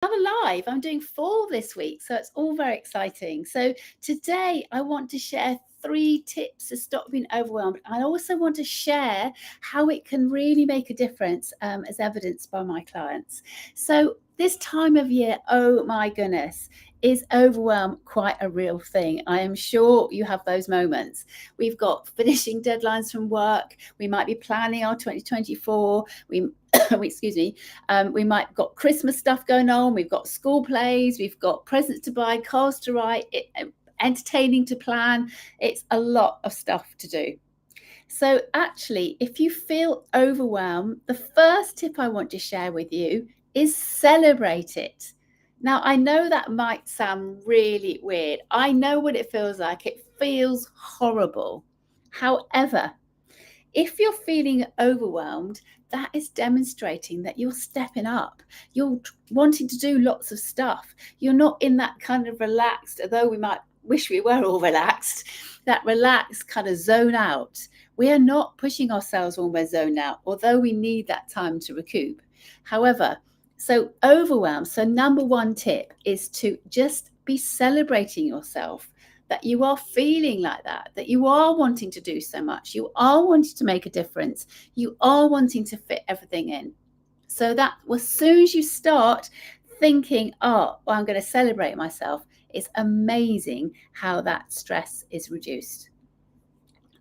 live. I'm doing 4 this week, so it's all very exciting. So today I want to share 3 tips to stop being overwhelmed. I also want to share how it can really make a difference, as evidenced by my clients. So this time of year, oh my goodness, is overwhelm quite a real thing? I am sure you have those moments. We've got finishing deadlines from work. We might be planning our 2024. Excuse me. We might got Christmas stuff going on. We've got school plays. We've got presents to buy, cars to write, entertaining to plan. It's a lot of stuff to do. So actually, if you feel overwhelmed, the first tip I want to share with you is celebrate it. Now, I know that might sound really weird. I know what it feels like. It feels horrible. However, if you're feeling overwhelmed, that is demonstrating that you're stepping up. You're wanting to do lots of stuff. You're not in that kind of relaxed, although we might wish we were all relaxed, that relaxed kind of zone out. We are not pushing ourselves when we're zoned out, although we need that time to recoup. However, so overwhelm. So number 1 tip is to just be celebrating yourself, that you are feeling like that you are wanting to do so much, you are wanting to make a difference, you are wanting to fit everything in. So that as soon as you start thinking, well, I'm going to celebrate myself, it's amazing how that stress is reduced.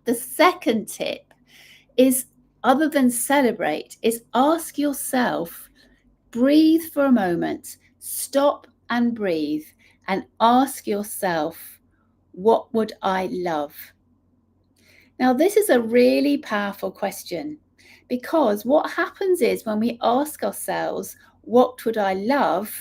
The second tip is, other than celebrate, is ask yourself, breathe for a moment, stop and breathe, and ask yourself, what would I love? Now, this is a really powerful question, because what happens is when we ask ourselves, what would I love?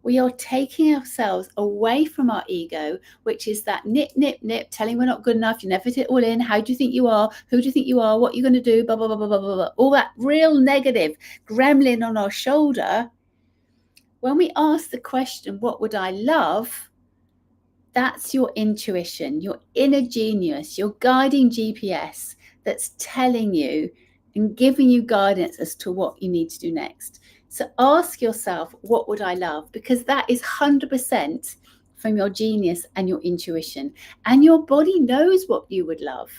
We are taking ourselves away from our ego, which is that nip, nip, nip, telling we're not good enough, you never fit it all in, how do you think you are, who do you think you are, what are you going to do, blah, blah, blah, blah, blah, blah, all that real negative gremlin on our shoulder. When we ask the question, what would I love? That's your intuition, your inner genius, your guiding GPS that's telling you and giving you guidance as to what you need to do next. So ask yourself, what would I love? Because that is 100% from your genius and your intuition. And your body knows what you would love.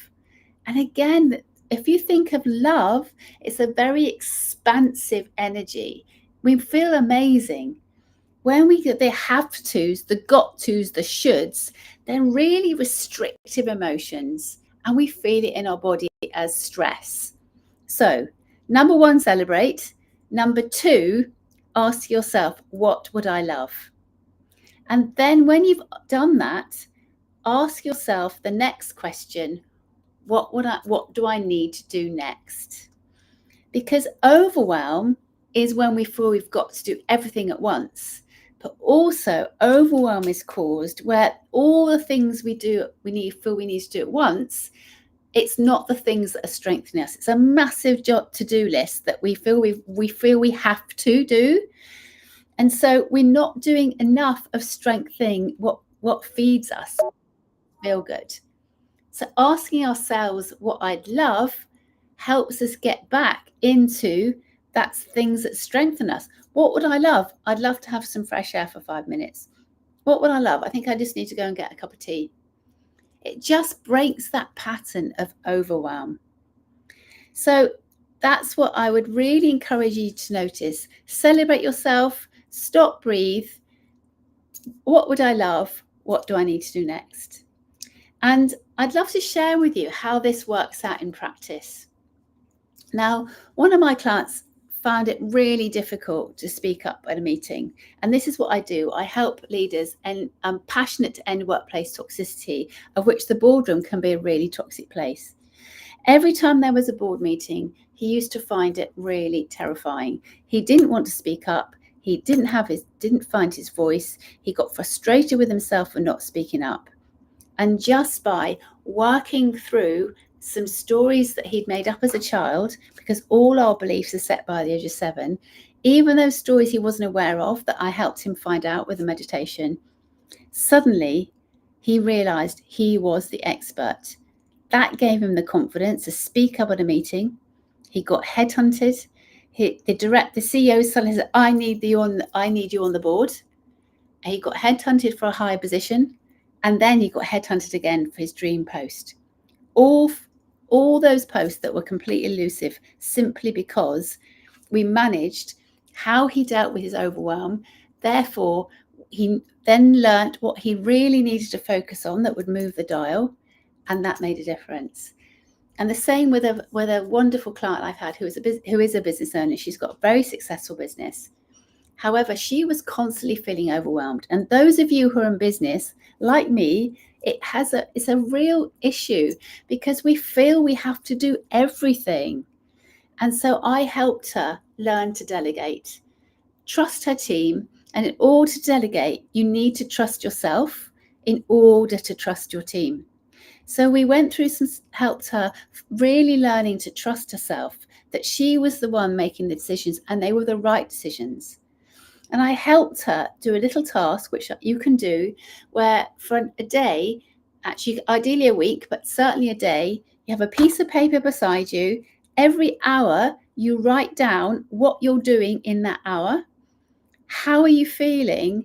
And again, if you think of love, it's a very expansive energy. We feel amazing. When we get the have tos, the got tos, the shoulds, they're really restrictive emotions, and we feel it in our body as stress. So, number 1, celebrate. Number 2, ask yourself, what would I love? And then when you've done that, ask yourself the next question, what do I need to do next? Because overwhelm is when we feel we've got to do everything at once. But also overwhelm is caused where all the things we feel we need to do at once, it's not the things that are strengthening us. It's a massive to-do list that we feel we have to do. And so we're not doing enough of strengthening what feeds us feel good. So asking ourselves what I'd love helps us get back into that's things that strengthen us. What would I love? I'd love to have some fresh air for 5 minutes. What would I love? I think I just need to go and get a cup of tea. It just breaks that pattern of overwhelm. So that's what I would really encourage you to notice. Celebrate yourself, stop, breathe. What would I love? What do I need to do next? And I'd love to share with you how this works out in practice. Now, one of my clients found it really difficult to speak up at a meeting. And this is what I do. I help leaders, and I'm passionate to end workplace toxicity, of which the boardroom can be a really toxic place. Every time there was a board meeting, he used to find it really terrifying. He didn't want to speak up. He didn't find his voice. He got frustrated with himself for not speaking up. And just by working through some stories that he'd made up as a child, because all our beliefs are set by the age of 7, even those stories he wasn't aware of that I helped him find out with the meditation, suddenly he realized he was the expert. That gave him the confidence to speak up at a meeting. He got headhunted. The CEO suddenly said, I need you on the board. And he got headhunted for a higher position, and then he got headhunted again for his dream post. All those posts that were completely elusive, simply because we managed how he dealt with his overwhelm. Therefore, he then learnt what he really needed to focus on that would move the dial, and that made a difference. And the same with a wonderful client I've had who is a business owner. She's got a very successful business. However, she was constantly feeling overwhelmed. And those of you who are in business, like me, it's a real issue because we feel we have to do everything. And so I helped her learn to delegate, trust her team. And in order to delegate, you need to trust yourself in order to trust your team. So we went through helped her really learning to trust herself, that she was the one making the decisions and they were the right decisions. And I helped her do a little task, which you can do, where for a day, actually ideally a week, but certainly a day, you have a piece of paper beside you. Every hour, you write down what you're doing in that hour. How are you feeling?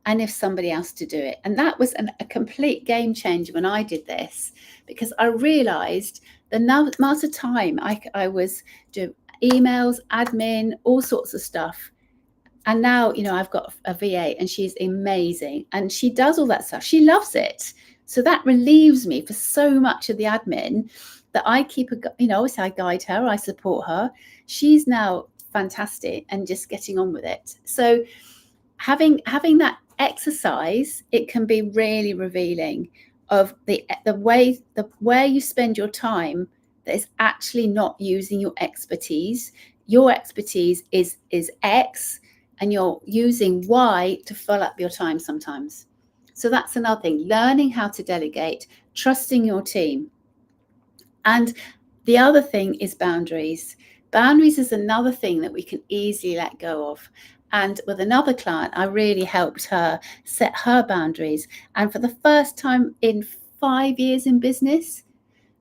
And if somebody else to do it. And that was a complete game changer when I did this, because I realized the amount of time I was doing emails, admin, all sorts of stuff. And now, I've got a VA and she's amazing and she does all that stuff. She loves it. So that relieves me for so much of the admin that I keep, obviously I guide her, I support her. She's now fantastic and just getting on with it. So having that exercise, it can be really revealing of the where you spend your time that is actually not using your expertise. Your expertise is X, and you're using Y to fill up your time sometimes. So that's another thing, learning how to delegate, trusting your team. And the other thing is boundaries. Boundaries is another thing that we can easily let go of. And with another client, I really helped her set her boundaries. And for the first time in 5 years in business,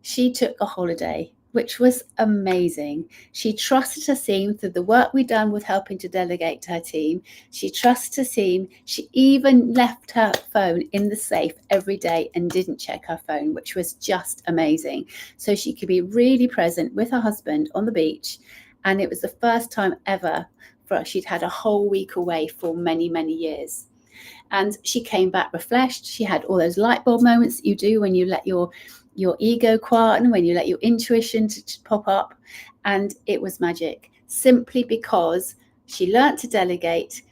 she took a holiday, which was amazing. She trusted her team through the work we'd done with helping to delegate to her team. She trusted her team. She even left her phone in the safe every day and didn't check her phone, which was just amazing. So she could be really present with her husband on the beach. And it was the first time ever for her. She'd had a whole week away for many, many years. And she came back refreshed. She had all those light bulb moments that you do when you let your ego quiet and when you let your intuition to pop up. And it was magic, simply because she learned to delegate,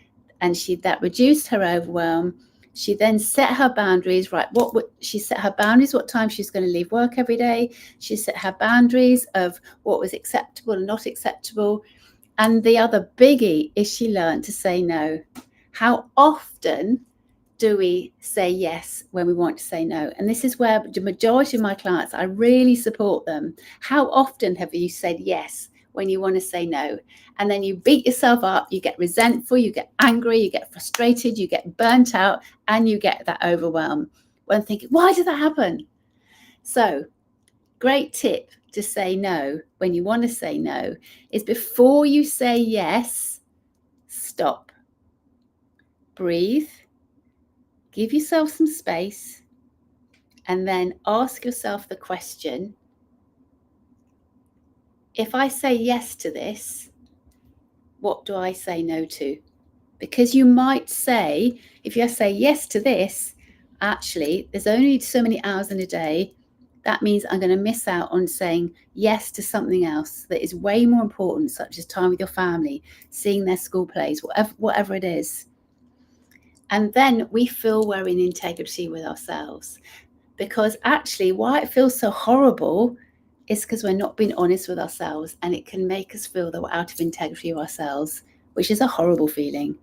and that reduced her overwhelm. She then set her boundaries, right? She set her boundaries, what time she's going to leave work every day. She set her boundaries of what was acceptable and not acceptable. And the other biggie is she learned to say no. How often do we say yes when we want to say no? And this is where the majority of my clients, I really support them. How often have you said yes when you want to say no? And then you beat yourself up, you get resentful, you get angry, you get frustrated, you get burnt out, and you get that overwhelm when thinking, why did that happen? So, great tip to say no when you want to say no is, before you say yes, stop, breathe, give yourself some space, and then ask yourself the question, if I say yes to this, what do I say no to? Because you might say, if you say yes to this, actually, there's only so many hours in a day. That means I'm going to miss out on saying yes to something else that is way more important, such as time with your family, seeing their school plays, whatever it is. And then we feel we're in integrity with ourselves. Because actually, why it feels so horrible is because we're not being honest with ourselves, and it can make us feel that we're out of integrity with ourselves, which is a horrible feeling.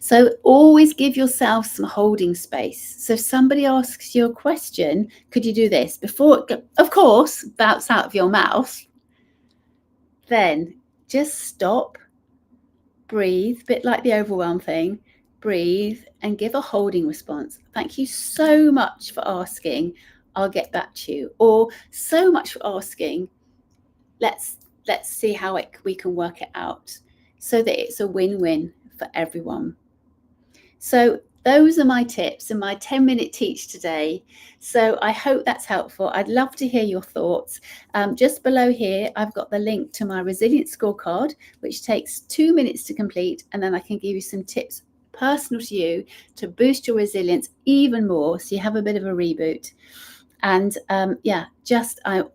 So always give yourself some holding space. So if somebody asks you a question, could you do this? Before it, of course, bounce out of your mouth, then just stop, breathe, a bit like the overwhelm thing, breathe and give a holding response. Thank you so much for asking. I'll get back to you. Or so much for asking. Let's let's see how we can work it out so that it's a win-win for everyone. So those are my tips and my 10-minute teach today. So I hope that's helpful. I'd love to hear your thoughts. Just below here, I've got the link to my resilience scorecard, which takes 2 minutes to complete. And then I can give you some tips personal to you to boost your resilience even more, so you have a bit of a reboot. And I'm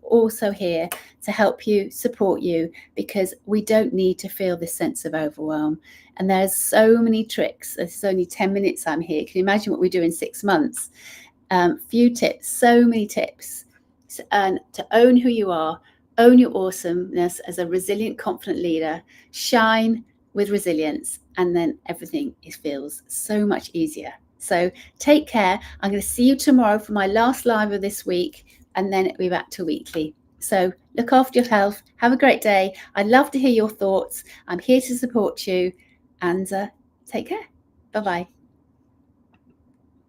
also here to help you, support you, because we don't need to feel this sense of overwhelm. And there's so many tricks. There's only 10 minutes I'm here. Can you imagine what we do in 6 months? Few tips, so many tips. And to own who you are, own your awesomeness as a resilient, confident leader, shine with resilience, and then everything feels so much easier. So take care. I'm going to see you tomorrow for my last live of this week, and then it'll be back to weekly. So look after your health. Have a great day. I'd love to hear your thoughts. I'm here to support you, and take care. Bye-bye.